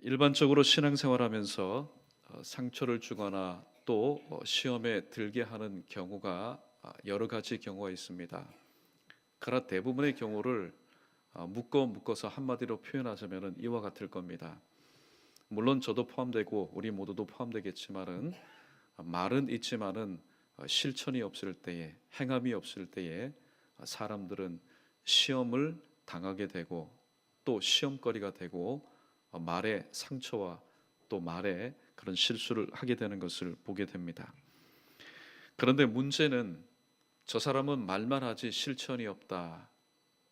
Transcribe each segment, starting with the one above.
일반적으로 신앙생활하면서 상처를 주거나 또 시험에 들게 하는 경우가 여러 가지 경우가 있습니다. 그러나 대부분의 경우를 묶어서 한마디로 표현하자면 이와 같을 겁니다. 물론 저도 포함되고 우리 모두도 포함되겠지만은 말은 있지만은 실천이 없을 때에, 행함이 없을 때에 사람들은 시험을 당하게 되고 또 시험거리가 되고 말의 상처와 또 말에 그런 실수를 하게 되는 것을 보게 됩니다. 그런데 문제는 저 사람은 말만 하지 실천이 없다.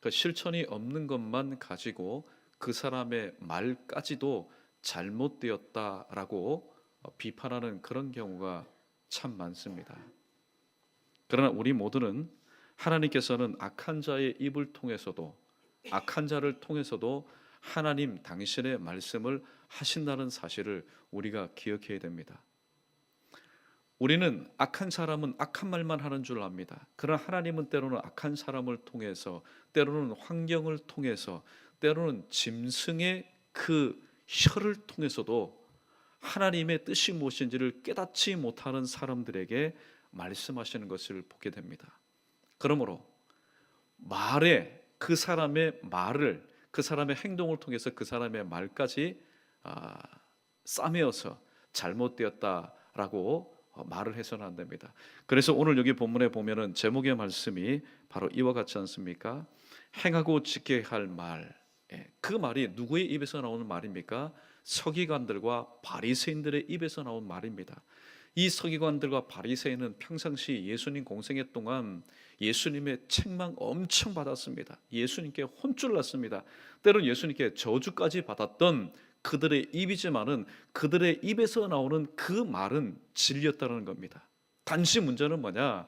그 실천이 없는 것만 가지고 그 사람의 말까지도 잘못되었다라고 비판하는 그런 경우가 참 많습니다. 그러나 우리 모두는 하나님께서는 악한 자의 입을 통해서도, 악한 자를 통해서도 하나님 당신의 말씀을 하신다는 사실을 우리가 기억해야 됩니다. 우리는 악한 사람은 악한 말만 하는 줄 압니다. 그러나 하나님은 때로는 악한 사람을 통해서, 때로는 환경을 통해서, 때로는 짐승의 그 혀를 통해서도 하나님의 뜻이 무엇인지를 깨닫지 못하는 사람들에게 말씀하시는 것을 보게 됩니다. 그러므로 그 사람의 말을, 그 사람의 행동을 통해서 그 사람의 말까지 싸매어서 잘못되었다라고 말을 해서는 안 됩니다. 그래서 오늘 여기 본문에 보면은 제목의 말씀이 바로 이와 같지 않습니까? 행하고 지켜야 할 말. 그 말이 누구의 입에서 나오는 말입니까? 서기관들과 바리새인들의 입에서 나온 말입니다. 이 서기관들과 바리새인은 평상시 예수님 공생애 동안 예수님의 책망 엄청 받았습니다. 예수님께 혼쭐 났습니다. 때로는 예수님께 저주까지 받았던 그들의 입이지만은 그들의 입에서 나오는 그 말은 진리였다는 겁니다. 단지 문제는 뭐냐?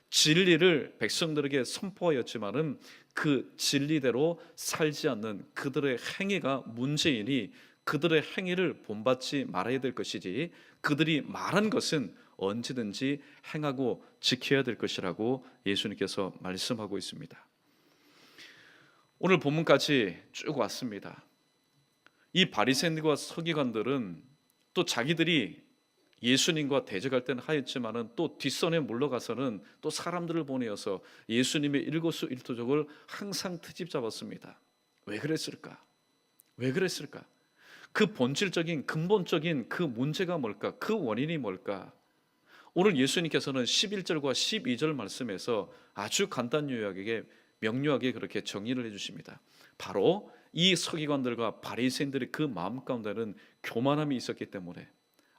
진리를 백성들에게 선포하였지만은 그 진리대로 살지 않는 그들의 행위가 문제이니 그들의 행위를 본받지 말아야 될 것이지, 그들이 말한 것은 언제든지 행하고 지켜야 될 것이라고 예수님께서 말씀하고 있습니다. 오늘 본문까지 쭉 왔습니다. 이 바리새인들과 서기관들은 또 자기들이 예수님과 대적할 때는 하였지만은 또 뒷선에 물러가서는 또 사람들을 보내어서 예수님의 일거수일투족을 항상 트집 잡았습니다. 왜 그랬을까? 왜 그랬을까? 그 본질적인 근본적인 그 문제가 뭘까? 그 원인이 뭘까? 오늘 예수님께서는 11절과 12절 말씀에서 아주 간단 요약하게 명료하게 그렇게 정리를 해주십니다. 바로 이 서기관들과 바리새인들의 그 마음 가운데는 교만함이 있었기 때문에,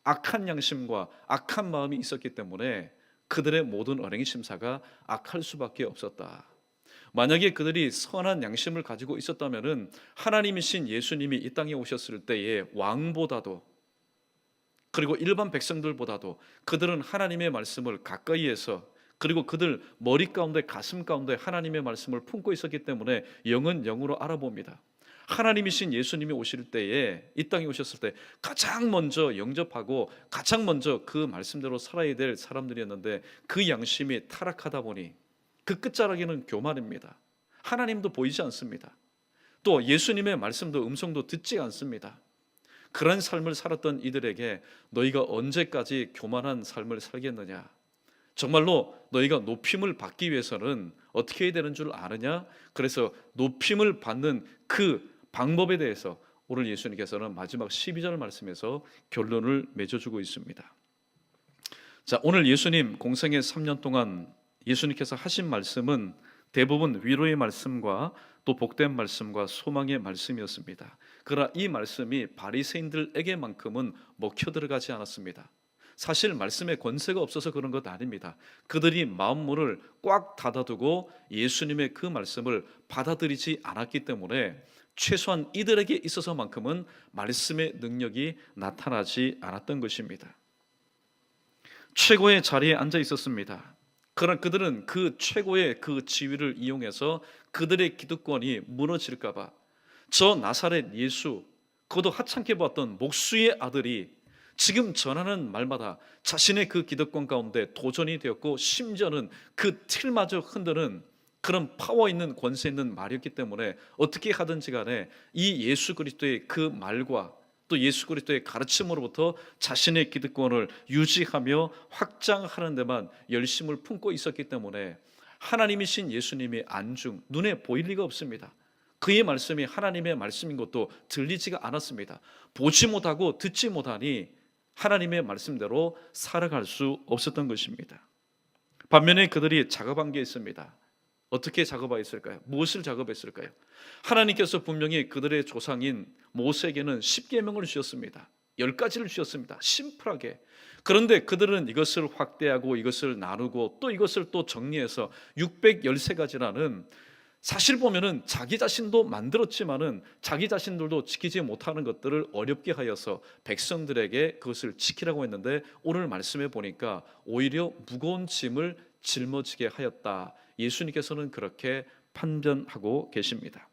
악한 양심과 악한 마음이 있었기 때문에 그들의 모든 언행 심사가 악할 수밖에 없었다. 만약에 그들이 선한 양심을 가지고 있었다면은 하나님이신 예수님이 이 땅에 오셨을 때에 왕보다도, 그리고 일반 백성들보다도 그들은 하나님의 말씀을 가까이에서, 그리고 그들 머리 가운데 가슴 가운데 하나님의 말씀을 품고 있었기 때문에 영은 영으로 알아봅니다. 하나님이신 예수님이 오실 때에, 이 땅에 오셨을 때 가장 먼저 영접하고 가장 먼저 그 말씀대로 살아야 될 사람들이었는데 그 양심이 타락하다 보니 그 끝자락에는 교만입니다. 하나님도 보이지 않습니다. 또 예수님의 말씀도 음성도 듣지 않습니다. 그런 삶을 살았던 이들에게 너희가 언제까지 교만한 삶을 살겠느냐? 정말로 너희가 높임을 받기 위해서는 어떻게 해야 되는 줄 아느냐? 그래서 높임을 받는 그 방법에 대해서 오늘 예수님께서는 마지막 12절 말씀에서 결론을 맺어주고 있습니다. 자, 오늘 예수님 공생애 3년 동안 예수님께서 하신 말씀은 대부분 위로의 말씀과 또 복된 말씀과 소망의 말씀이었습니다. 그러나 이 말씀이 바리새인들에게만큼은 먹혀 들어가지 않았습니다. 사실 말씀에 권세가 없어서 그런 것 아닙니다. 그들이 마음문을 꽉 닫아두고 예수님의 그 말씀을 받아들이지 않았기 때문에 최소한 이들에게 있어서만큼은 말씀의 능력이 나타나지 않았던 것입니다. 최고의 자리에 앉아 있었습니다. 그러나 그들은 그 최고의 그 지위를 이용해서 그들의 기득권이 무너질까 봐 저 나사렛 예수, 그것도 하찮게 보았던 목수의 아들이 지금 전하는 말마다 자신의 그 기득권 가운데 도전이 되었고 심지어는 그 틀마저 흔드는 그런 파워 있는 권세 있는 말이었기 때문에 어떻게 하든지 간에 이 예수 그리스도의 그 말과 또 예수 그리스도의 가르침으로부터 자신의 기득권을 유지하며 확장하는 데만 열심을 품고 있었기 때문에 하나님이신 예수님의 안중 눈에 보일 리가 없습니다. 그의 말씀이 하나님의 말씀인 것도 들리지가 않았습니다. 보지 못하고 듣지 못하니 하나님의 말씀대로 살아갈 수 없었던 것입니다. 반면에 그들이 작업한 게 있습니다. 어떻게 작업했을까요? 무엇을 작업했을까요? 하나님께서 분명히 그들의 조상인 모세에게는 10계명을 주셨습니다. 10가지를 주셨습니다. 심플하게. 그런데 그들은 이것을 확대하고 이것을 나누고 또 이것을 또 정리해서 613가지라는, 사실 보면은 자기 자신도 만들었지만은 자기 자신들도 지키지 못하는 것들을 어렵게 하여서 백성들에게 그것을 지키라고 했는데, 오늘 말씀해 보니까 오히려 무거운 짐을 짊어지게 하였다. 예수님께서는 그렇게 판단하고 계십니다.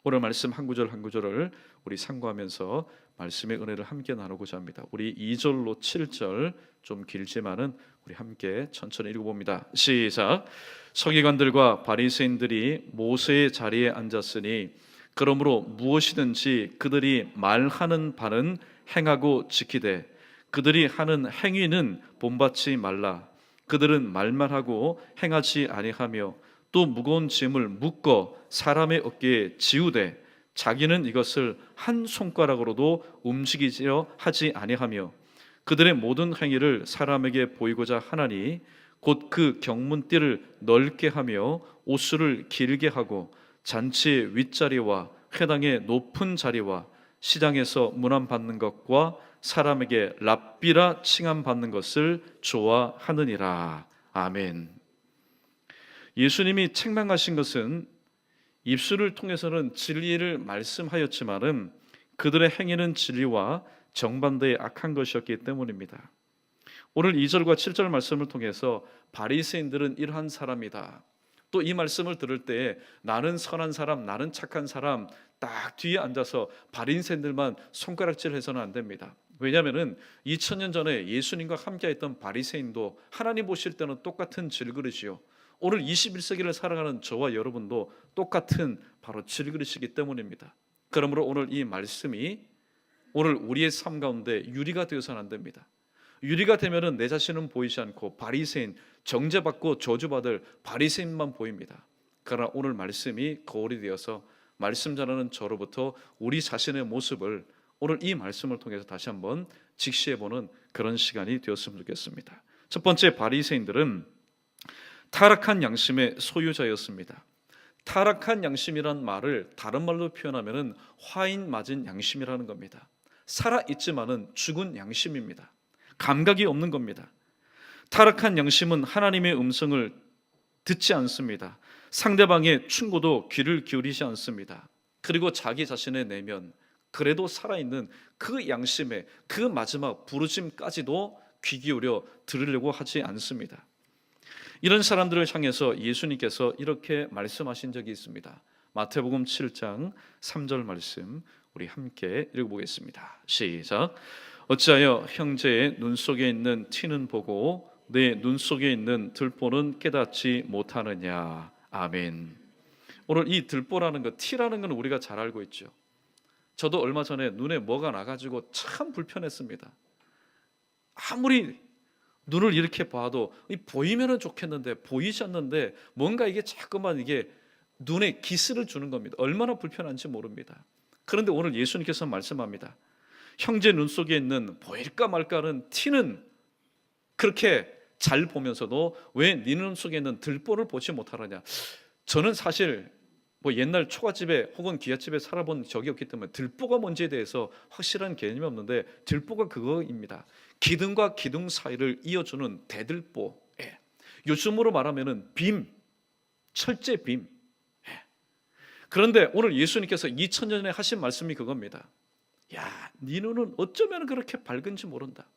오늘 말씀 한 구절 한 구절을 우리 상고하면서 말씀의 은혜를 함께 나누고자 합니다. 우리 2절로 7절 좀 길지만은 우리 함께 천천히 읽어봅니다. 시작. 서기관들과 바리새인들이 모세의 자리에 앉았으니 그러므로 무엇이든지 그들이 말하는 바는 행하고 지키되 그들이 하는 행위는 본받지 말라. 그들은 말만 하고 행하지 아니하며 또 무거운 짐을 묶어 사람의 어깨에 지우되 자기는 이것을 한 손가락으로도 움직이려 하지 아니하며 그들의 모든 행위를 사람에게 보이고자 하나니 곧 그 경문띠를 넓게 하며 옷수를 길게 하고 잔치의 윗자리와 회당의 높은 자리와 시장에서 문안받는 것과 사람에게 랍비라 칭함받는 것을 좋아하느니라. 아멘. 예수님이 책망하신 것은 입술을 통해서는 진리를 말씀하였지만은 그들의 행위는 진리와 정반대의 악한 것이었기 때문입니다. 오늘 2절과 7절 말씀을 통해서 바리새인들은 이러한 사람이다. 또 이 말씀을 들을 때에 나는 선한 사람, 나는 착한 사람 딱 뒤에 앉아서 바리새인들만 손가락질해서는 안 됩니다. 왜냐하면 2000년 전에 예수님과 함께했던 바리새인도 하나님 보실 때는 똑같은 질그릇이요, 오늘 21세기를 살아가는 저와 여러분도 똑같은 바로 질그릇이기 때문입니다. 그러므로 오늘 이 말씀이 오늘 우리의 삶 가운데 유리가 되어서는 안 됩니다. 유리가 되면은 내 자신은 보이지 않고 바리새인, 정죄받고 저주받을 바리새인만 보입니다. 그러나 오늘 말씀이 거울이 되어서 말씀 전하는 저로부터 우리 자신의 모습을 오늘 이 말씀을 통해서 다시 한번 직시해보는 그런 시간이 되었으면 좋겠습니다. 첫 번째, 바리새인들은 타락한 양심의 소유자였습니다. 타락한 양심이란 말을 다른 말로 표현하면 화인 맞은 양심이라는 겁니다. 살아있지만은 죽은 양심입니다. 감각이 없는 겁니다. 타락한 양심은 하나님의 음성을 듣지 않습니다. 상대방의 충고도 귀를 기울이지 않습니다. 그리고 자기 자신의 내면, 그래도 살아있는 그 양심의 그 마지막 부르심까지도 귀 기울여 들으려고 하지 않습니다. 이런 사람들을 향해서 예수님께서 이렇게 말씀하신 적이 있습니다. 마태복음 7장 3절 말씀 우리 함께 읽어보겠습니다. 시작. 어찌하여 형제의 눈 속에 있는 티는 보고 내 눈 속에 있는 들보는 깨닫지 못하느냐. 아멘. 오늘 이 들보라는 것, 티라는 건 우리가 잘 알고 있죠. 저도 얼마 전에 눈에 뭐가 나가지고 참 불편했습니다. 아무리 눈을 이렇게 봐도 보이면은 좋겠는데 보이지 않는데 뭔가 이게 자꾸만 이게 눈에 기스를 주는 겁니다. 얼마나 불편한지 모릅니다. 그런데 오늘 예수님께서 말씀합니다. 형제 눈 속에 있는 보일까 말까는 티는 그렇게 잘 보면서도 왜 네 눈 속에 있는 들보를 보지 못하느냐. 저는 사실 옛날 초가집에 혹은 기아집에 살아본 적이 없기 때문에 들보가 뭔지에 대해서 확실한 개념이 없는데, 들보가 그거입니다. 기둥과 기둥 사이를 이어주는 대들보. 요즘으로 말하면은 빔, 철제 빔. 그런데 오늘 예수님께서 2000년 전에 하신 말씀이 그겁니다. 야, 네 눈은 어쩌면 그렇게 밝은지 모른다.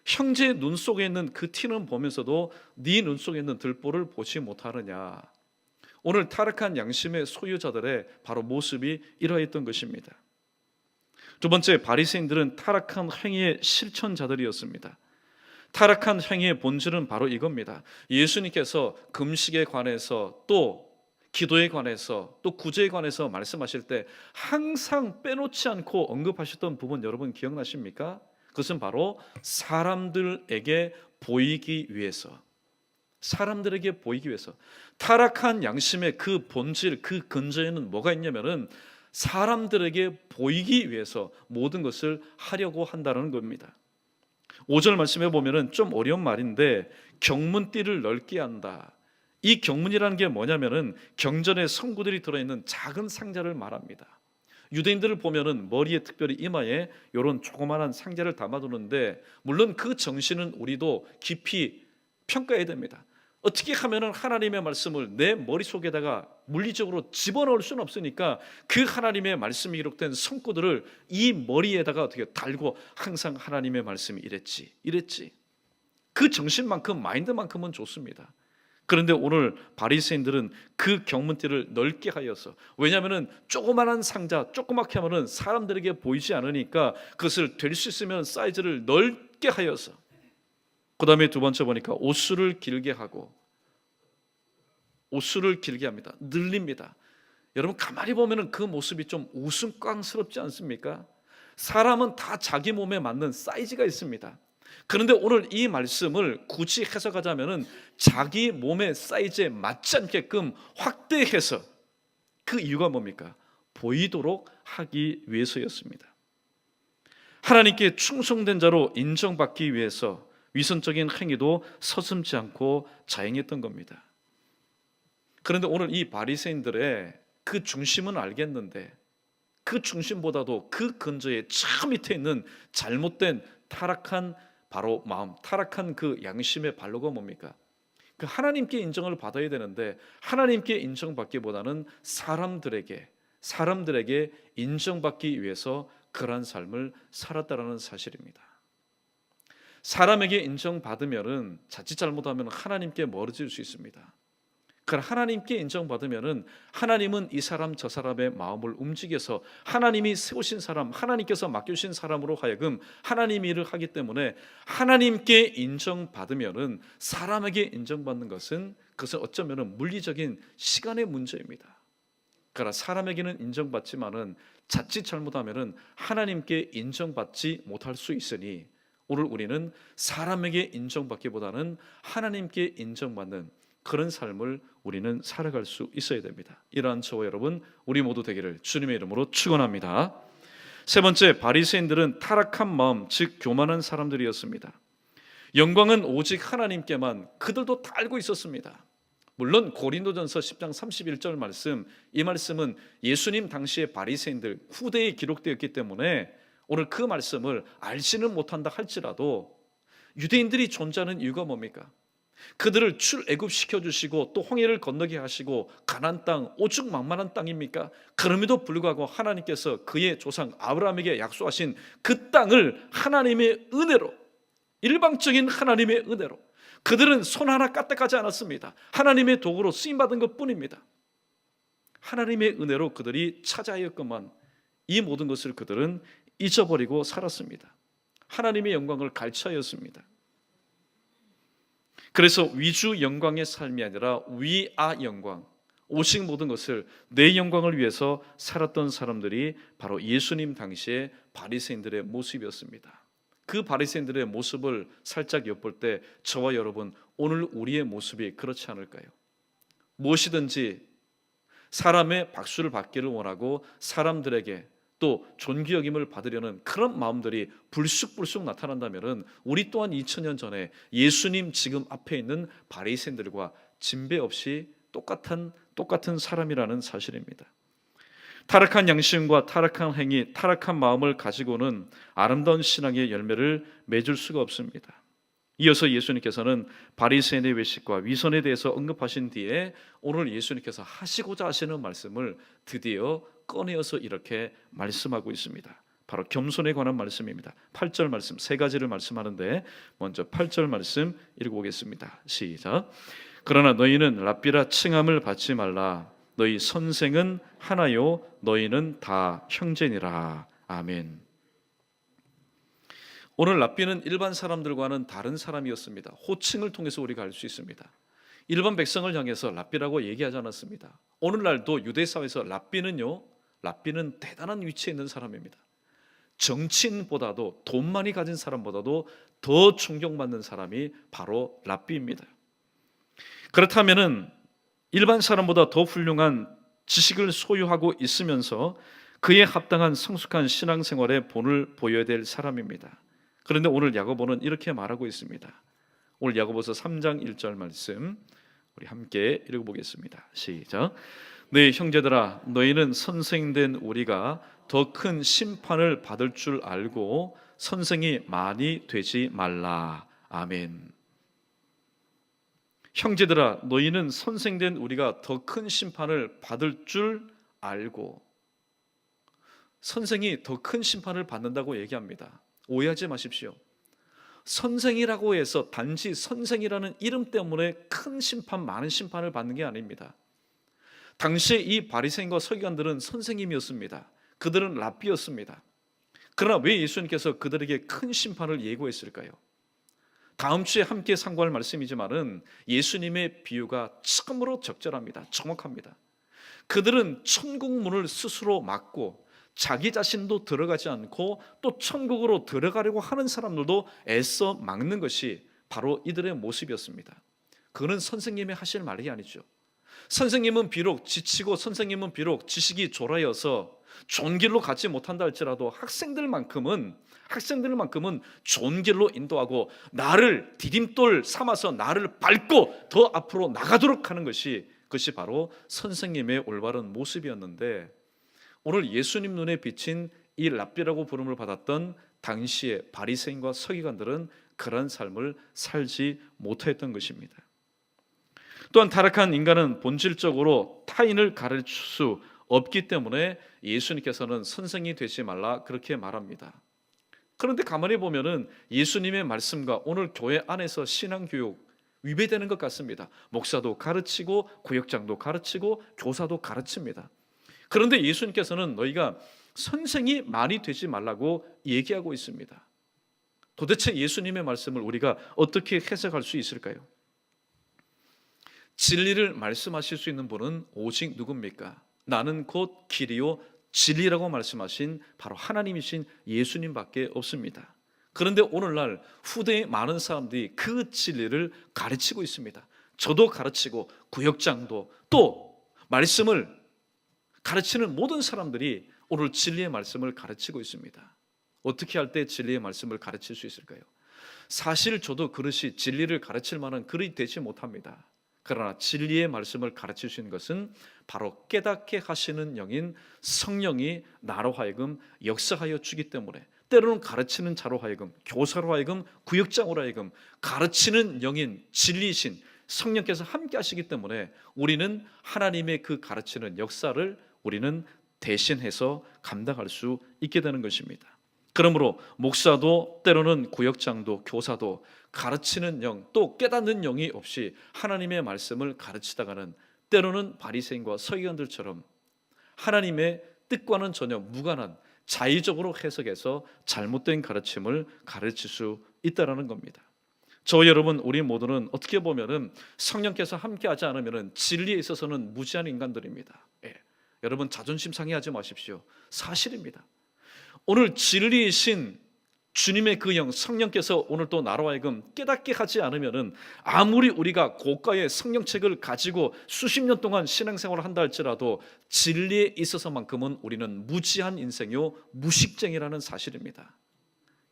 형제의 눈 속에 있는 그 티는 보면서도 네 눈 속에 있는 들보를 보지 못하느냐. 오늘 타락한 양심의 소유자들의 바로 모습이 이러했던 것입니다. 두 번째, 바리새인들은 타락한 행위의 실천자들이었습니다. 타락한 행위의 본질은 바로 이겁니다. 예수님께서 금식에 관해서 또 기도에 관해서 또 구제에 관해서 말씀하실 때 항상 빼놓지 않고 언급하셨던 부분 여러분 기억나십니까? 그것은 바로 사람들에게 보이기 위해서, 사람들에게 보이기 위해서. 타락한 양심의 그 본질, 그 근저에는 뭐가 있냐면은 사람들에게 보이기 위해서 모든 것을 하려고 한다는 겁니다. 5절 말씀해 보면은 좀 어려운 말인데 경문띠를 넓게 한다. 이 경문이라는 게 뭐냐면은 경전에 성구들이 들어있는 작은 상자를 말합니다. 유대인들을 보면은 머리에 특별히 이마에 이런 조그마한 상자를 담아두는데 물론 그 정신은 우리도 깊이 평가해야 됩니다. 어떻게 하면은 하나님의 말씀을 내 머릿속에다가 물리적으로 집어넣을 수는 없으니까 그 하나님의 말씀이 기록된 성구들을 이 머리에다가 어떻게 달고 항상 하나님의 말씀이 이랬지 그 정신만큼 마인드만큼은 좋습니다. 그런데 오늘 바리새인들은 그 경문띠를 넓게 하여서, 왜냐하면 조그마한 상자 조그맣게 하면은 사람들에게 보이지 않으니까 그것을 될 수 있으면 사이즈를 넓게 하여서, 그 다음에 두 번째 보니까 옷수를 길게 하고, 옷수를 길게 합니다. 늘립니다. 여러분 가만히 보면은 그 모습이 좀 우스꽝스럽지 않습니까? 사람은 다 자기 몸에 맞는 사이즈가 있습니다. 그런데 오늘 이 말씀을 굳이 해석하자면은 자기 몸의 사이즈에 맞지 않게끔 확대해서, 그 이유가 뭡니까? 보이도록 하기 위해서였습니다. 하나님께 충성된 자로 인정받기 위해서 위선적인 행위도 서슴지 않고 자행했던 겁니다. 그런데 오늘 이 바리새인들의 그 중심은 알겠는데 그 중심보다도 그 근저에 저 밑에 있는 잘못된 타락한 바로 마음, 타락한 그 양심의 발로가 뭡니까? 그 하나님께 인정을 받아야 되는데 하나님께 인정받기보다는 사람들에게 인정받기 위해서 그러한 삶을 살았다라는 사실입니다. 사람에게 인정받으면은 자칫 잘못하면 하나님께 멀어질 수 있습니다. 그러나 하나님께 인정받으면은 하나님은 이 사람 저 사람의 마음을 움직여서 하나님이 세우신 사람, 하나님께서 맡겨주신 사람으로 하여금 하나님 일을 하기 때문에 하나님께 인정받으면은 사람에게 인정받는 것은 그것은 어쩌면은 물리적인 시간의 문제입니다. 그러나 사람에게는 인정받지만은 자칫 잘못하면은 하나님께 인정받지 못할 수 있으니 오늘 우리는 사람에게 인정받기보다는 하나님께 인정받는 그런 삶을 우리는 살아갈 수 있어야 됩니다. 이러한 저와 여러분 우리 모두 되기를 주님의 이름으로 축원합니다. 세 번째, 바리새인들은 타락한 마음, 즉 교만한 사람들이었습니다. 영광은 오직 하나님께만, 그들도 다 알고 있었습니다. 물론 고린도전서 10장 31절 말씀, 이 말씀은 예수님 당시의 바리새인들 후대에 기록되었기 때문에 오늘 그 말씀을 알지는 못한다 할지라도 유대인들이 존재하는 이유가 뭡니까? 그들을 출애굽시켜 주시고 또 홍해를 건너게 하시고 가나안 땅 오죽 만만한 땅입니까? 그럼에도 불구하고 하나님께서 그의 조상 아브라함에게 약속하신 그 땅을 하나님의 은혜로, 일방적인 하나님의 은혜로, 그들은 손 하나 까딱하지 않았습니다. 하나님의 도구로 쓰임받은 것뿐입니다. 하나님의 은혜로 그들이 차지하였건만 이 모든 것을 그들은 잊어버리고 살았습니다. 하나님의 영광을 갈취하였습니다. 그래서 위주 영광의 삶이 아니라 위아 영광, 오직 모든 것을 내 영광을 위해서 살았던 사람들이 바로 예수님 당시의 바리새인들의 모습이었습니다. 그 바리새인들의 모습을 살짝 엿볼 때 저와 여러분 오늘 우리의 모습이 그렇지 않을까요? 무엇이든지 사람의 박수를 받기를 원하고 사람들에게 또 존귀 여김을 받으려는 그런 마음들이 불쑥불쑥 나타난다면 우리 또한 2000년 전에 예수님 지금 앞에 있는 바리새인들과 진배 없이 똑같은 사람이라는 사실입니다. 타락한 양심과 타락한 행위, 타락한 마음을 가지고는 아름다운 신앙의 열매를 맺을 수가 없습니다. 이어서 예수님께서는 바리새인의 외식과 위선에 대해서 언급하신 뒤에 오늘 예수님께서 하시고자 하시는 말씀을 드디어 꺼내어서 이렇게 말씀하고 있습니다. 바로 겸손에 관한 말씀입니다. 8절 말씀 세 가지를 말씀하는데 먼저 8절 말씀 읽어보겠습니다. 시작. 그러나 너희는 랍비라 칭함을 받지 말라. 너희 선생은 하나요 너희는 다 형제니라. 아멘. 오늘 랍비는 일반 사람들과는 다른 사람이었습니다. 호칭을 통해서 우리가 알 수 있습니다. 일반 백성을 향해서 랍비라고 얘기하지 않았습니다. 오늘날도 유대 사회에서 랍비는 대단한 위치에 있는 사람입니다. 정치인보다도 돈 많이 가진 사람보다도 더 존경받는 사람이 바로 랍비입니다. 그렇다면은 일반 사람보다 더 훌륭한 지식을 소유하고 있으면서 그에 합당한 성숙한 신앙생활의 본을 보여야 될 사람입니다. 그런데 오늘 야고보는 이렇게 말하고 있습니다. 오늘 야고보서 3장 1절 말씀 우리 함께 읽어보겠습니다. 시작. 네, 형제들아, 너희는 선생된 우리가 더 큰 심판을 받을 줄 알고 선생이 많이 되지 말라. 아멘. 형제들아, 너희는 선생된 우리가 더 큰 심판을 받을 줄 알고, 선생이 더 큰 심판을 받는다고 얘기합니다. 오해하지 마십시오. 선생이라고 해서 단지 선생이라는 이름 때문에 큰 심판, 많은 심판을 받는 게 아닙니다. 당시에 이 바리새인과 서기관들은 선생님이었습니다. 그들은 랍비였습니다. 그러나 왜 예수님께서 그들에게 큰 심판을 예고했을까요? 다음 주에 함께 상고할 말씀이지만은 예수님의 비유가 참으로 적절합니다. 정확합니다. 그들은 천국 문을 스스로 막고 자기 자신도 들어가지 않고 또 천국으로 들어가려고 하는 사람들도 애써 막는 것이 바로 이들의 모습이었습니다. 그거는 선생님이 하실 말이 아니죠. 선생님은 비록 지치고 선생님은 비록 지식이 졸아여서 좋은 길로 가지 못한다 할지라도 학생들만큼은 좋은 길로 인도하고 나를 디딤돌 삼아서 나를 밟고 더 앞으로 나가도록 하는 그것이 바로 선생님의 올바른 모습이었는데, 오늘 예수님 눈에 비친 이 랍비라고 부름을 받았던 당시의 바리새인과 서기관들은 그런 삶을 살지 못했던 것입니다. 또한 타락한 인간은 본질적으로 타인을 가르칠 수 없기 때문에 예수님께서는 선생이 되지 말라 그렇게 말합니다. 그런데 가만히 보면은 예수님의 말씀과 오늘 교회 안에서 신앙교육 위배되는 것 같습니다. 목사도 가르치고 구역장도 가르치고 교사도 가르칩니다. 그런데 예수님께서는 너희가 선생이 많이 되지 말라고 얘기하고 있습니다. 도대체 예수님의 말씀을 우리가 어떻게 해석할 수 있을까요? 진리를 말씀하실 수 있는 분은 오직 누굽니까? 나는 곧 길이요 진리라고 말씀하신 바로 하나님이신 예수님밖에 없습니다. 그런데 오늘날 후대의 많은 사람들이 그 진리를 가르치고 있습니다. 저도 가르치고 구역장도 또 말씀을 가르치는 모든 사람들이 오늘 진리의 말씀을 가르치고 있습니다. 어떻게 할 때 진리의 말씀을 가르칠 수 있을까요? 사실 저도 그릇이 진리를 가르칠 만한 그릇이 되지 못합니다. 그러나 진리의 말씀을 가르칠 수 있는 것은 바로 깨닫게 하시는 영인 성령이 나로 하여금 역사하여 주기 때문에, 때로는 가르치는 자로 하여금, 교사로 하여금, 구역장으로 하여금 가르치는 영인 진리이신 성령께서 함께 하시기 때문에 우리는 하나님의 그 가르치는 역사를 우리는 대신해서 감당할 수 있게 되는 것입니다. 그러므로 목사도 때로는 구역장도 교사도 가르치는 영, 또 깨닫는 영이 없이 하나님의 말씀을 가르치다가는 때로는 바리새인과 서기관들처럼 하나님의 뜻과는 전혀 무관한 자의적으로 해석해서 잘못된 가르침을 가르칠 수 있다라는 겁니다. 저 여러분, 우리 모두는 어떻게 보면은 성령께서 함께하지 않으면은 진리에 있어서는 무지한 인간들입니다. 여러분, 자존심 상해하지 마십시오. 사실입니다. 오늘 진리이신 주님의 그 영 성령께서 오늘 또 나로 하여금 깨닫게 하지 않으면은 아무리 우리가 고가의 성령책을 가지고 수십 년 동안 신앙생활을 한다 할지라도 진리에 있어서만큼은 우리는 무지한 인생이요 무식쟁이라는 사실입니다.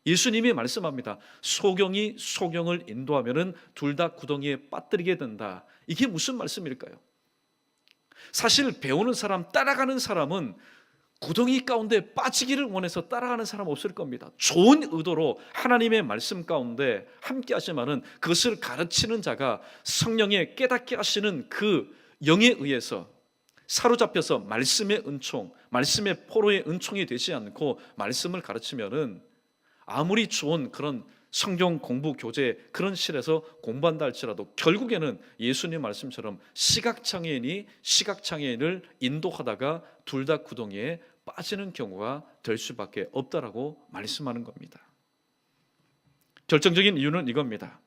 예수님이 말씀합니다. 소경이 소경을 인도하면은 둘 다 구덩이에 빠뜨리게 된다. 이게 무슨 말씀일까요? 사실 배우는 사람, 따라가는 사람은 구덩이 가운데 빠지기를 원해서 따라가는 사람 없을 겁니다. 좋은 의도로 하나님의 말씀 가운데 함께 하시면은 그것을 가르치는 자가 성령의 깨닫게 하시는 그 영에 의해서 사로잡혀서 말씀의 은총, 말씀의 포로의 은총이 되지 않고 말씀을 가르치면은 아무리 좋은 그런 성경 공부 교재 그런 실에서 공부한다 할지라도 결국에는 예수님 말씀처럼 시각장애인이 시각장애인을 인도하다가 둘 다 구덩이에 빠지는 경우가 될 수밖에 없다라고 말씀하는 겁니다. 결정적인 이유는 이겁니다.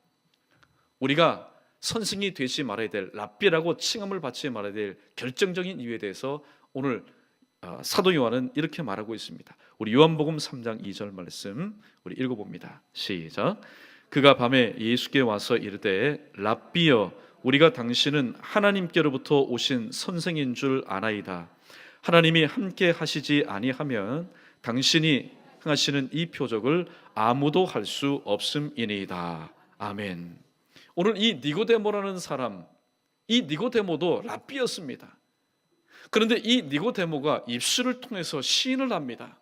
우리가 선생이 되지 말아야 될, 랍비라고 칭함을 받지 말아야 될 결정적인 이유에 대해서 오늘 사도 요한은 이렇게 말하고 있습니다. 우리 요한복음 3장 2절 말씀 우리 읽어봅니다. 시작. 그가 밤에 예수께 와서 이르되 랍비여 우리가 당신은 하나님께로부터 오신 선생인 줄 아나이다. 하나님이 함께 하시지 아니하면 당신이 행하시는 이 표적을 아무도 할 수 없음이니이다. 아멘. 오늘 이 니고데모라는 사람, 이 니고데모도 랍비였습니다. 그런데 이 니고데모가 입술을 통해서 시인을 합니다.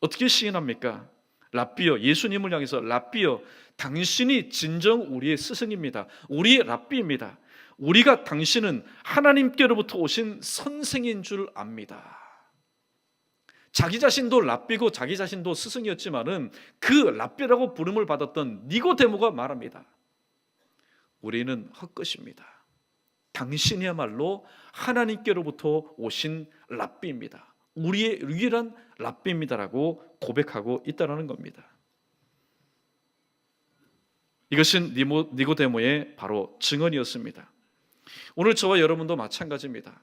어떻게 시인합니까? 랍비여, 예수님을 향해서 랍비여, 당신이 진정 우리의 스승입니다. 우리의 랍비입니다. 우리가 당신은 하나님께로부터 오신 선생인 줄 압니다. 자기 자신도 랍비고 자기 자신도 스승이었지만은 그 랍비라고 부름을 받았던 니고데모가 말합니다. 우리는 헛것입니다. 당신이야말로 하나님께로부터 오신 랍비입니다. 우리의 유일한 랍비입니다라고 고백하고 있다는 겁니다. 이것은 니고데모의 바로 증언이었습니다. 오늘 저와 여러분도 마찬가지입니다.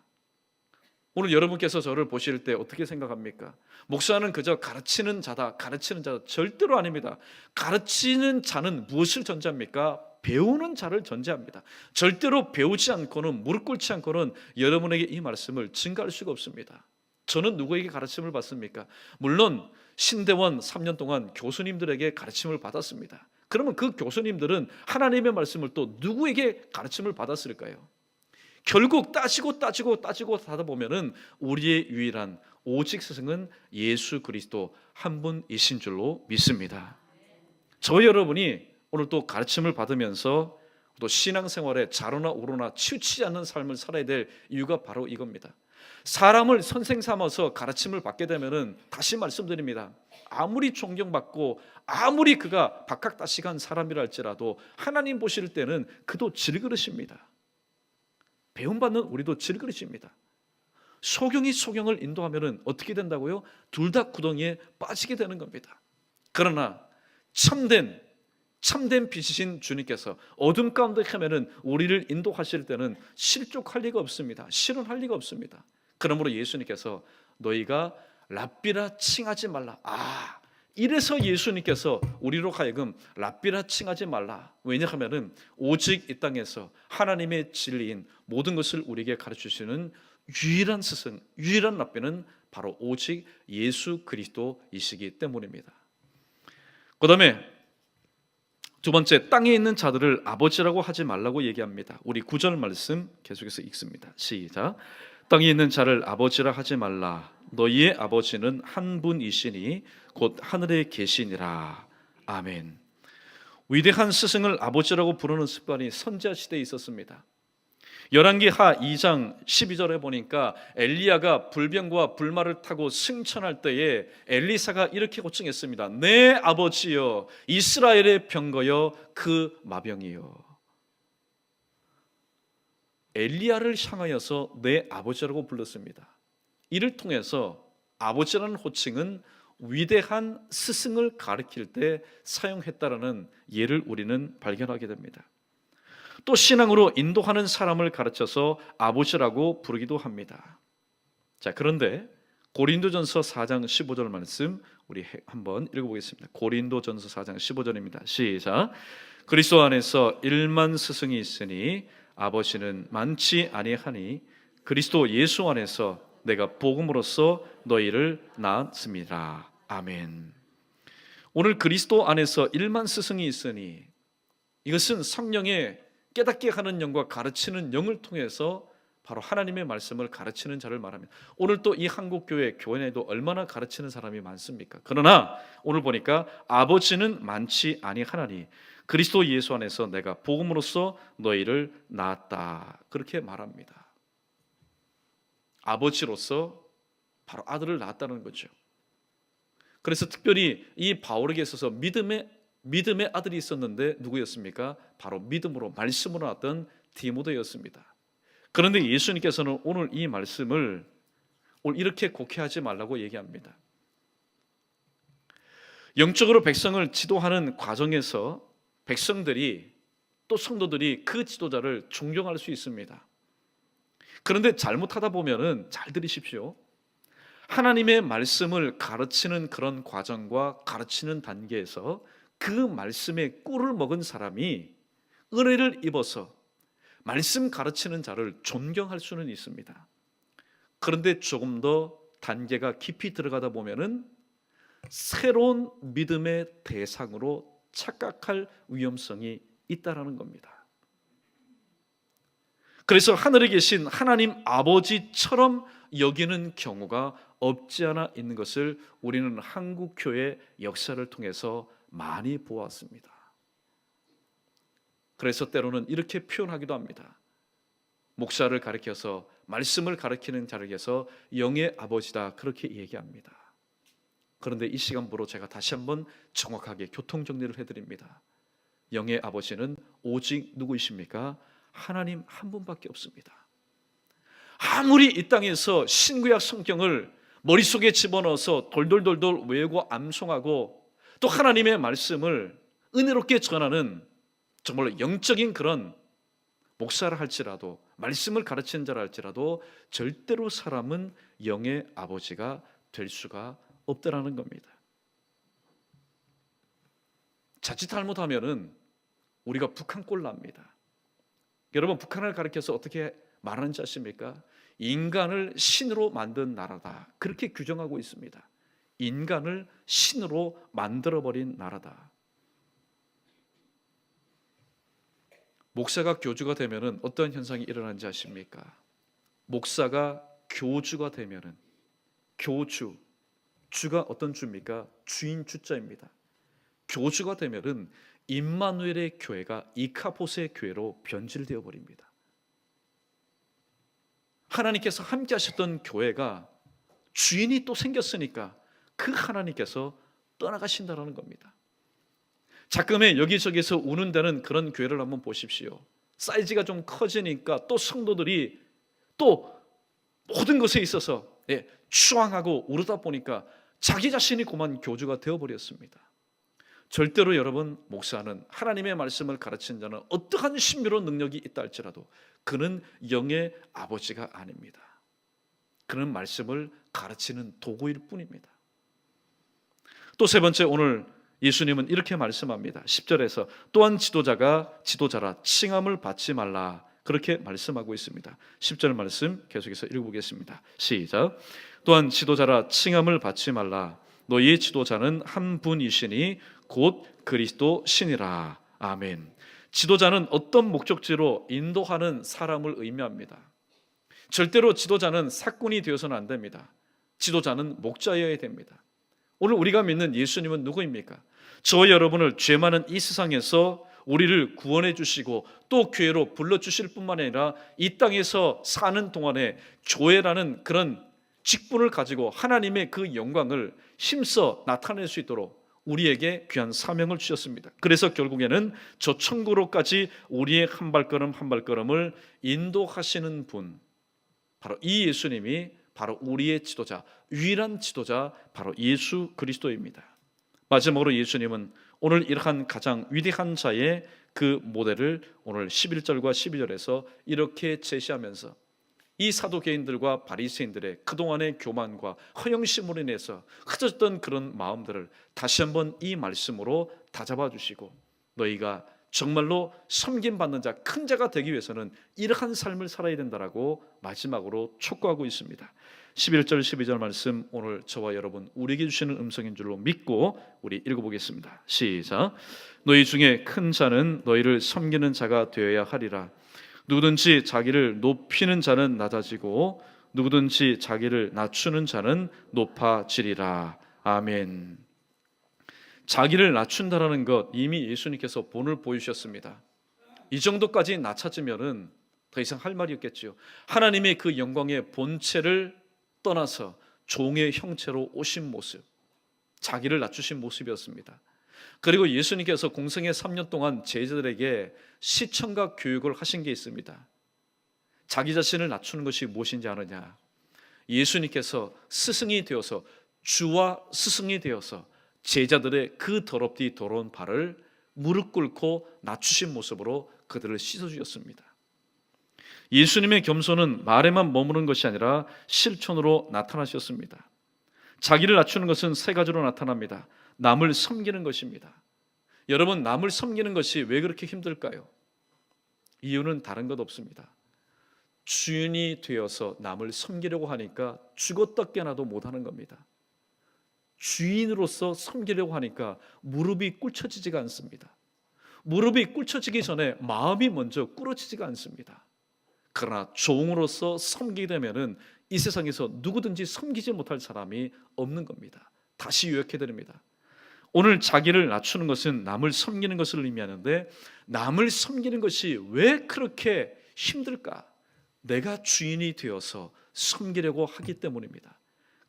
오늘 여러분께서 저를 보실 때 어떻게 생각합니까? 목사는 그저 가르치는 자다, 가르치는 자다. 절대로 아닙니다. 가르치는 자는 무엇을 전제합니까? 배우는 자를 전제합니다. 절대로 배우지 않고는, 무릎 꿇지 않고는 여러분에게 이 말씀을 증가할 수가 없습니다. 저는 누구에게 가르침을 받습니까? 물론 신대원 3년 동안 교수님들에게 가르침을 받았습니다. 그러면 그 교수님들은 하나님의 말씀을 또 누구에게 가르침을 받았을까요? 결국 따지고 하다 보면은 우리의 유일한 오직 스승은 예수 그리스도 한 분이신 줄로 믿습니다. 저 여러분이 오늘 또 가르침을 받으면서 또 신앙생활에 좌로나 우로나 치우치지 않는 삶을 살아야 될 이유가 바로 이겁니다. 사람을 선생 삼아서 가르침을 받게 되면은 다시 말씀드립니다. 아무리 존경받고 아무리 그가 박학다식한 사람이라 할지라도 하나님 보실 때는 그도 질그릇입니다. 배움받는 우리도 질그릇입니다. 소경이 소경을 인도하면은 어떻게 된다고요? 둘 다 구덩이에 빠지게 되는 겁니다. 그러나 참된 빛이신 주님께서 어둠 가운데 하면은 우리를 인도하실 때는 실족할 리가 없습니다. 실언할 리가 없습니다. 그러므로 예수님께서 너희가 랍비라 칭하지 말라. 이래서 예수님께서 우리로 하여금 랍비라 칭하지 말라. 왜냐하면은 오직 이 땅에서 하나님의 진리인 모든 것을 우리에게 가르치시는 유일한 스승, 유일한 랍비는 바로 오직 예수 그리스도이시기 때문입니다. 그 다음에 두 번째, 땅에 있는 자들을 아버지라고 하지 말라고 얘기합니다. 우리 9절 말씀 계속해서 읽습니다. 시작. 땅에 있는 자를 아버지라 하지 말라. 너희의 아버지는 한 분이시니 곧 하늘에 계시니라. 아멘. 위대한 스승을 아버지라고 부르는 습관이 선지자 시대에 있었습니다. 열왕기하 2장 12절에 보니까 엘리야가 불병과 불말을 타고 승천할 때에 엘리사가 이렇게 호칭했습니다. 내 아버지여, 이스라엘의 병거여, 그 마병이여. 엘리야를 향하여서 내 아버지라고 불렀습니다. 이를 통해서 아버지라는 호칭은 위대한 스승을 가리킬 때 사용했다라는 예를 우리는 발견하게 됩니다. 또 신앙으로 인도하는 사람을 가르쳐서 아버지라고 부르기도 합니다. 자, 그런데 고린도전서 4장 15절 말씀 우리 한번 읽어보겠습니다. 고린도전서 4장 15절입니다. 시작. 그리스도 안에서 일만 스승이 있으니 아버지는 많지 아니하니 그리스도 예수 안에서 내가 복음으로써 너희를 낳았습니다. 아멘. 오늘 그리스도 안에서 일만 스승이 있으니 이것은 성령의 깨닫게 하는 영과 가르치는 영을 통해서 바로 하나님의 말씀을 가르치는 자를 말합니다. 오늘 또 이 한국교회 교회에도 얼마나 가르치는 사람이 많습니까? 그러나 오늘 보니까 아버지는 많지 아니하나니 그리스도 예수 안에서 내가 복음으로써 너희를 낳았다. 그렇게 말합니다. 아버지로서 바로 아들을 낳았다는 거죠. 그래서 특별히 이 바울에게 있어서 믿음의 아들이 있었는데 누구였습니까? 바로 믿음으로 말씀으로 낳았던 디모데였습니다. 그런데 예수님께서는 오늘 이 말씀을 오늘 이렇게 곡해하지 말라고 얘기합니다. 영적으로 백성을 지도하는 과정에서 백성들이 또 성도들이 그 지도자를 존경할 수 있습니다. 그런데 잘못하다 보면은, 잘 들으십시오, 하나님의 말씀을 가르치는 그런 과정과 가르치는 단계에서 그 말씀의 꿀을 먹은 사람이 은혜를 입어서 말씀 가르치는 자를 존경할 수는 있습니다. 그런데 조금 더 단계가 깊이 들어가다 보면은 새로운 믿음의 대상으로 착각할 위험성이 있다라는 겁니다. 그래서 하늘에 계신 하나님 아버지처럼 여기는 경우가 없지 않아 있는 것을 우리는 한국 교회 역사를 통해서 많이 보았습니다. 그래서 때로는 이렇게 표현하기도 합니다. 목사를 가리켜서, 말씀을 가리키는 자를 위해서 영의 아버지다, 그렇게 얘기합니다. 그런데 이 시간부로 제가 다시 한번 정확하게 교통 정리를 해드립니다. 영의 아버지는 오직 누구이십니까? 하나님 한 분밖에 없습니다. 아무리 이 땅에서 신구약 성경을 머릿속에 집어넣어서 돌돌돌돌 외우고 암송하고 또 하나님의 말씀을 은혜롭게 전하는 정말로 영적인 그런 목사를 할지라도, 말씀을 가르치는 자라 할지라도 절대로 사람은 영의 아버지가 될 수가 없다라는 겁니다. 자칫 잘못하면은 우리가 북한 꼴 납니다. 여러분, 북한을 가리켜서 어떻게 말하는지 아십니까? 인간을 신으로 만든 나라다, 그렇게 규정하고 있습니다. 인간을 신으로 만들어버린 나라다. 목사가 교주가 되면은 어떤 현상이 일어나는지 아십니까? 목사가 교주가 되면은, 교주, 주가 어떤 주입니까? 주인 주자입니다. 교주가 되면은 임마누엘의 교회가 이카보스의 교회로 변질되어 버립니다. 하나님께서 함께 하셨던 교회가 주인이 또 생겼으니까 그 하나님께서 떠나가신다라는 겁니다. 자금에 여기저기서 우는다는 그런 교회를 한번 보십시오. 사이즈가 좀 커지니까 또 성도들이 또 모든 것에 있어서 추앙하고 우르다 보니까 자기 자신이 그만 교주가 되어버렸습니다. 절대로 여러분, 목사는, 하나님의 말씀을 가르치는 자는 어떠한 신비로운 능력이 있다 할지라도 그는 영의 아버지가 아닙니다. 그는 말씀을 가르치는 도구일 뿐입니다. 또 세 번째, 오늘 예수님은 이렇게 말씀합니다. 10절에서 또한 지도자가 지도자라 칭함을 받지 말라, 그렇게 말씀하고 있습니다. 10절 말씀 계속해서 읽어보겠습니다. 시작. 또한 지도자라 칭함을 받지 말라. 너희 지도자는 한 분이시니 곧 그리스도 신이라. 아멘. 지도자는 어떤 목적지로 인도하는 사람을 의미합니다. 절대로 지도자는 사꾼이 되어서는 안 됩니다. 지도자는 목자여야 됩니다. 오늘 우리가 믿는 예수님은 누구입니까? 저와 여러분을 죄 많은 이 세상에서 우리를 구원해 주시고 또 교회로 불러주실 뿐만 아니라 이 땅에서 사는 동안에 교회라는 그런 직분을 가지고 하나님의 그 영광을 힘써 나타낼 수 있도록 우리에게 귀한 사명을 주셨습니다. 그래서 결국에는 저 천국으로까지 우리의 한 발걸음 한 발걸음을 인도하시는 분, 바로 이 예수님이 바로 우리의 지도자, 유일한 지도자, 바로 예수 그리스도입니다. 마지막으로 예수님은 오늘 이러한 가장 위대한 자의 그 모델을 오늘 11절과 12절에서 이렇게 제시하면서 이 사도개인들과 바리새인들의 그동안의 교만과 허영심으로 인해서 흐졌던 그런 마음들을 다시 한번 이 말씀으로 다잡아 주시고, 너희가 정말로 섬김받는 자, 큰 자가 되기 위해서는 이러한 삶을 살아야 된다라고 마지막으로 촉구하고 있습니다. 11절 12절 말씀, 오늘 저와 여러분 우리에게 주시는 음성인 줄로 믿고 우리 읽어보겠습니다. 시작. 너희 중에 큰 자는 너희를 섬기는 자가 되어야 하리라. 누구든지 자기를 높이는 자는 낮아지고 누구든지 자기를 낮추는 자는 높아지리라. 아멘. 자기를 낮춘다라는 것, 이미 예수님께서 본을 보여주셨습니다. 이 정도까지 낮아지면은 더 이상 할 말이 없겠지요. 하나님의 그 영광의 본체를 떠나서 종의 형체로 오신 모습, 자기를 낮추신 모습이었습니다. 그리고 예수님께서 공생애 3년 동안 제자들에게 시청각 교육을 하신 게 있습니다. 자기 자신을 낮추는 것이 무엇인지 아느냐? 예수님께서 스승이 되어서, 주와 스승이 되어서 제자들의 그 더럽디 더러운 발을 무릎 꿇고 낮추신 모습으로 그들을 씻어주셨습니다. 예수님의 겸손은 말에만 머무는 것이 아니라 실천으로 나타나셨습니다. 자기를 낮추는 것은 세 가지로 나타납니다. 남을 섬기는 것입니다. 여러분, 남을 섬기는 것이 왜 그렇게 힘들까요? 이유는 다른 것 없습니다. 주인이 되어서 남을 섬기려고 하니까 죽었다 깨나도 못하는 겁니다. 주인으로서 섬기려고 하니까 무릎이 꿇혀지지가 않습니다. 무릎이 꿇혀지기 전에 마음이 먼저 꿇어지지가 않습니다. 그러나 종으로서 섬기게 되면은 이 세상에서 누구든지 섬기지 못할 사람이 없는 겁니다. 다시 요약해드립니다. 오늘 자기를 낮추는 것은 남을 섬기는 것을 의미하는데, 남을 섬기는 것이 왜 그렇게 힘들까? 내가 주인이 되어서 섬기려고 하기 때문입니다.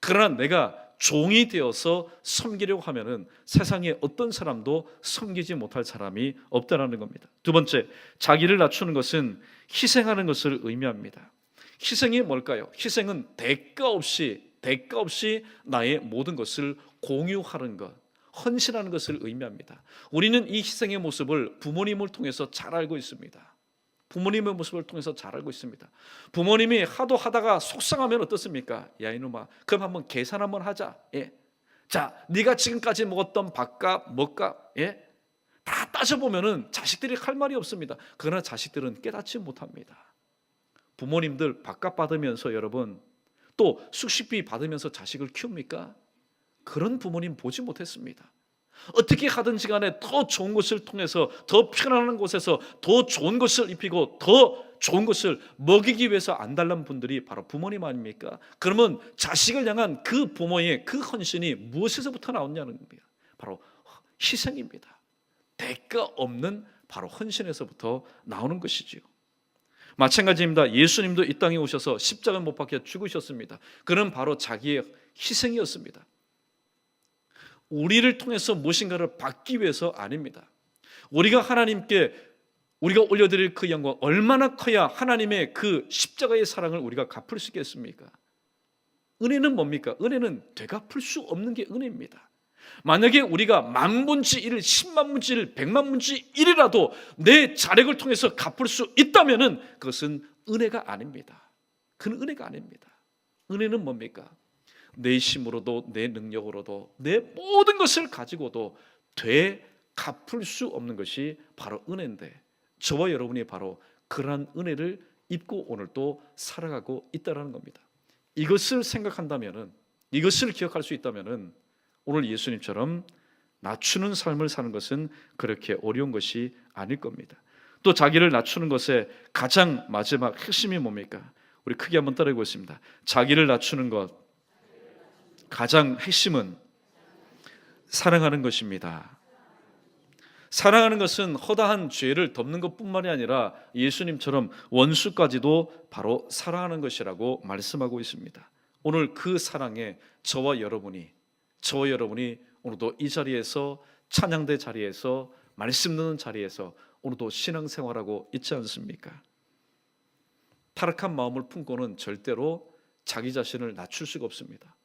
그러나 내가 종이 되어서 섬기려고 하면은 세상에 어떤 사람도 섬기지 못할 사람이 없다라는 겁니다. 두 번째, 자기를 낮추는 것은 희생하는 것을 의미합니다. 희생이 뭘까요? 희생은 대가 없이 나의 모든 것을 공유하는 것, 헌신하는 것을 의미합니다. 우리는 이 희생의 모습을 부모님을 통해서 잘 알고 있습니다. 부모님의 모습을 통해서 잘 알고 있습니다. 부모님이 하도 하다가 속상하면 어떻습니까? 야 이놈아, 그럼 한번 계산 한번 하자. 예. 자, 네가 지금까지 먹었던 밥값, 먹값, 예? 다 따져보면은 자식들이 할 말이 없습니다. 그러나 자식들은 깨닫지 못합니다. 부모님들 밥값 받으면서 여러분 또 숙식비 받으면서 자식을 키웁니까? 그런 부모님 보지 못했습니다. 어떻게 하든지 간에 더 좋은 것을 통해서 더 편안한 곳에서 더 좋은 것을 입히고 더 좋은 것을 먹이기 위해서 안달난 분들이 바로 부모님 아닙니까? 그러면 자식을 향한 그 부모의 그 헌신이 무엇에서부터 나오냐는 겁니다. 바로 희생입니다. 대가 없는 바로 헌신에서부터 나오는 것이지요. 마찬가지입니다. 예수님도 이 땅에 오셔서 십자가 못 박혀 죽으셨습니다. 그는 바로 자기의 희생이었습니다. 우리를 통해서 무엇인가를 받기 위해서 아닙니다. 우리가 하나님께 우리가 올려드릴 그 영광 얼마나 커야 하나님의 그 십자가의 사랑을 우리가 갚을 수 있겠습니까? 은혜는 뭡니까? 은혜는 되갚을 수 없는 게 은혜입니다. 만약에 우리가 만분지 1, 10만분지 1, 100만분지 1이라도 내 자력을 통해서 갚을 수 있다면 그것은 은혜가 아닙니다. 그건 은혜가 아닙니다. 은혜는 뭡니까? 내 힘으로도 내 능력으로도 내 모든 것을 가지고도 갚을 수 없는 것이 바로 은혜인데, 저와 여러분이 바로 그러한 은혜를 입고 오늘 또 살아가고 있다는 겁니다. 이것을 생각한다면, 이것을 기억할 수 있다면 오늘 예수님처럼 낮추는 삶을 사는 것은 그렇게 어려운 것이 아닐 겁니다. 또 자기를 낮추는 것의 가장 마지막 핵심이 뭡니까? 우리 크게 한번 따라해 보겠습니다. 자기를 낮추는 것 가장 핵심은 사랑하는 것입니다. 사랑하는 것은 허다한 죄를 덮는 것뿐만이 아니라 예수님처럼 원수까지도 바로 사랑하는 것이라고 말씀하고 있습니다. 오늘 그 사랑에 저와 여러분이 오늘도 이 자리에서, 찬양대 자리에서, 말씀 듣는 자리에서 오늘도 신앙생활하고 있지 않습니까? 타락한 마음을 품고는 절대로 자기 자신을 낮출 수가 없습니다.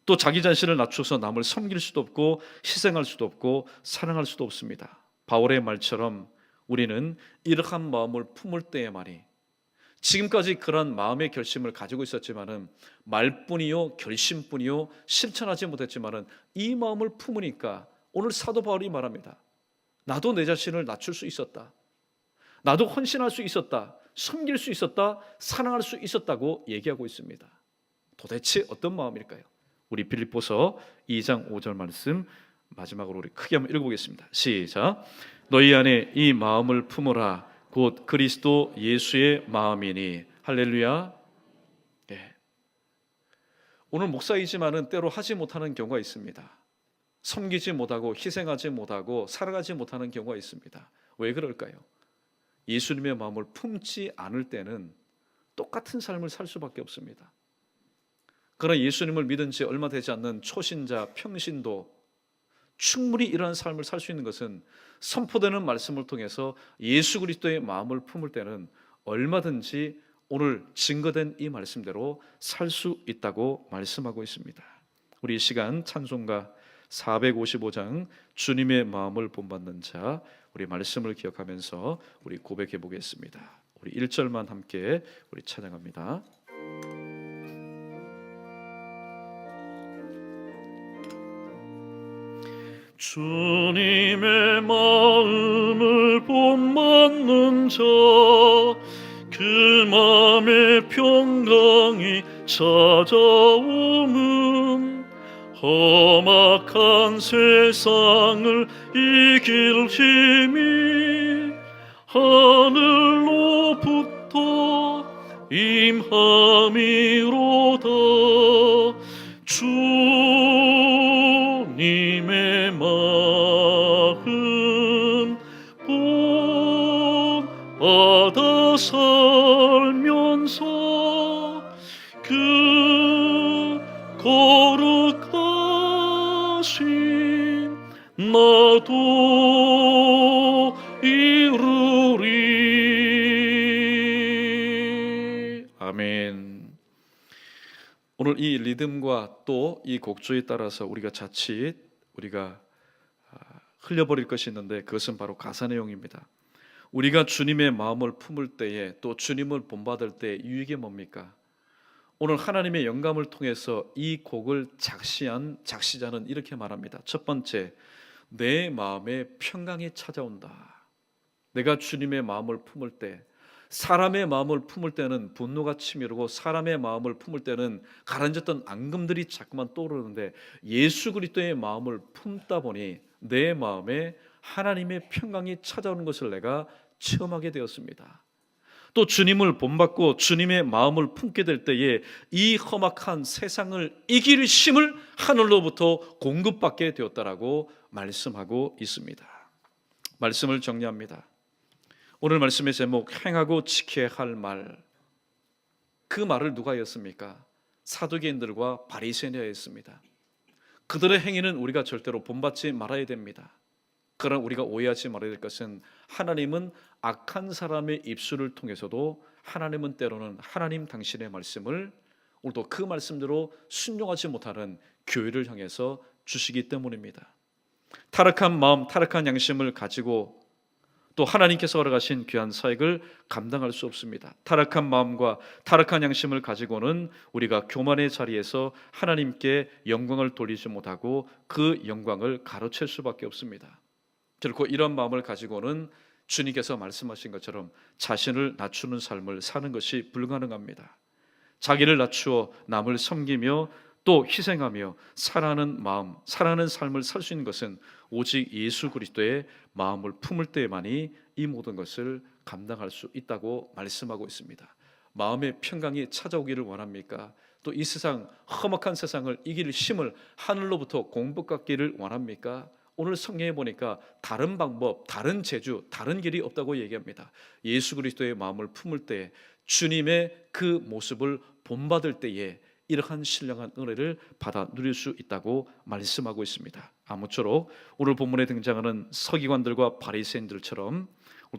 또 자기 자신을 낮춰서 남을 섬길 수도 없고 희생할 수도 없고 사랑할 수도 없습니다. 바울의 말처럼 우리는 이러한 마음을 품을 때에만이, 지금까지 그런 마음의 결심을 가지고 있었지만은 말뿐이요 결심뿐이요 실천하지 못했지만은 이 마음을 품으니까 오늘 사도 바울이 말합니다. 나도 내 자신을 낮출 수 있었다. 나도 헌신할 수 있었다. 섬길 수 있었다. 사랑할 수 있었다고 얘기하고 있습니다. 도대체 어떤 마음일까요? 우리 빌립보서 2장 5절 말씀 마지막으로 우리 크게 한번 읽어보겠습니다. 시작. 너희 안에 이 마음을 품으라. 곧 그리스도 예수의 마음이니. 할렐루야. 네. 오늘 목사이지만은 때로 하지 못하는 경우가 있습니다. 섬기지 못하고 희생하지 못하고 살아가지 못하는 경우가 있습니다. 왜 그럴까요? 예수님의 마음을 품지 않을 때는 똑같은 삶을 살 수밖에 없습니다. 그러나 예수님을 믿은 지 얼마 되지 않는 초신자, 평신도 충분히 이러한 삶을 살 수 있는 것은 선포되는 말씀을 통해서 예수 그리스도의 마음을 품을 때는 얼마든지 오늘 증거된 이 말씀대로 살 수 있다고 말씀하고 있습니다. 우리 이 시간 찬송가 455장 주님의 마음을 본받는 자, 우리 말씀을 기억하면서 우리 고백해 보겠습니다. 우리 1절만 함께 우리 찬양합니다. 주님의 마음을 본받는 자, 그 마음의 평강이 찾아오는 험악한 세상을 이길 힘이 하늘로부터 임함이로다. 주님의 마음 본받아 살면서 그 거룩하신 나도 이루리. 아멘. 오늘 이 리듬과 또 이 곡조에 따라서 우리가 자칫 흘려버릴 것이 있는데, 그것은 바로 가사 내용입니다. 우리가 주님의 마음을 품을 때에, 또 주님을 본받을 때 유익이 뭡니까? 오늘 하나님의 영감을 통해서 이 곡을 작시한 작시자는 이렇게 말합니다. 첫 번째, 내 마음에 평강이 찾아온다. 내가 주님의 마음을 품을 때, 사람의 마음을 품을 때는 분노가 치밀고, 사람의 마음을 품을 때는 가라앉았던 앙금들이 자꾸만 떠오르는데, 예수 그리스도의 마음을 품다 보니 내 마음에 하나님의 평강이 찾아오는 것을 내가 체험하게 되었습니다. 또 주님을 본받고 주님의 마음을 품게 될 때에 이 험악한 세상을 이길 힘을 하늘로부터 공급받게 되었다라고 말씀하고 있습니다. 말씀을 정리합니다. 오늘 말씀의 제목, 행하고 지켜야 할 말. 그 말을 누가 했습니까? 사두개인들과 바리새인이었습니다. 그들의 행위는 우리가 절대로 본받지 말아야 됩니다. 그러나 우리가 오해하지 말아야 될 것은, 하나님은 악한 사람의 입술을 통해서도 하나님은 때로는 하나님 당신의 말씀을 오늘도 그 말씀대로 순종하지 못하는 교회를 향해서 주시기 때문입니다. 타락한 마음, 타락한 양심을 가지고 또 하나님께서 허락하신 귀한 사역을 감당할 수 없습니다. 타락한 마음과 타락한 양심을 가지고는 우리가 교만의 자리에서 하나님께 영광을 돌리지 못하고 그 영광을 가로챌 수밖에 없습니다. 결코 이런 마음을 가지고는 주님께서 말씀하신 것처럼 자신을 낮추는 삶을 사는 것이 불가능합니다. 자기를 낮추어 남을 섬기며 또 희생하며 사랑하는 마음, 사랑하는 삶을 살 수 있는 것은 오직 예수 그리스도의 마음을 품을 때만이 이 모든 것을 감당할 수 있다고 말씀하고 있습니다. 마음의 평강이 찾아오기를 원합니까? 또 이 세상, 험악한 세상을 이길 힘을 하늘로부터 공급받기를 원합니까? 오늘 성경에 보니까 다른 방법, 다른 재주, 다른 길이 없다고 얘기합니다. 예수 그리스도의 마음을 품을 때, 주님의 그 모습을 본받을 때에 이러한 신령한 은혜를 받아 누릴 수 있다고 말씀하고 있습니다. 아무쪼록 오늘 본문에 등장하는 서기관들과 바리새인들처럼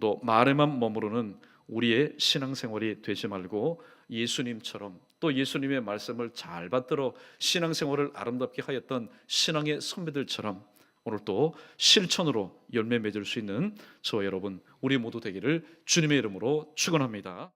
또 말에만 머무르는 우리의 신앙생활이 되지 말고, 예수님처럼 또 예수님의 말씀을 잘 받들어 신앙생활을 아름답게 하였던 신앙의 선배들처럼 오늘 또 실천으로 열매 맺을 수 있는 저와 여러분, 우리 모두 되기를 주님의 이름으로 축원합니다.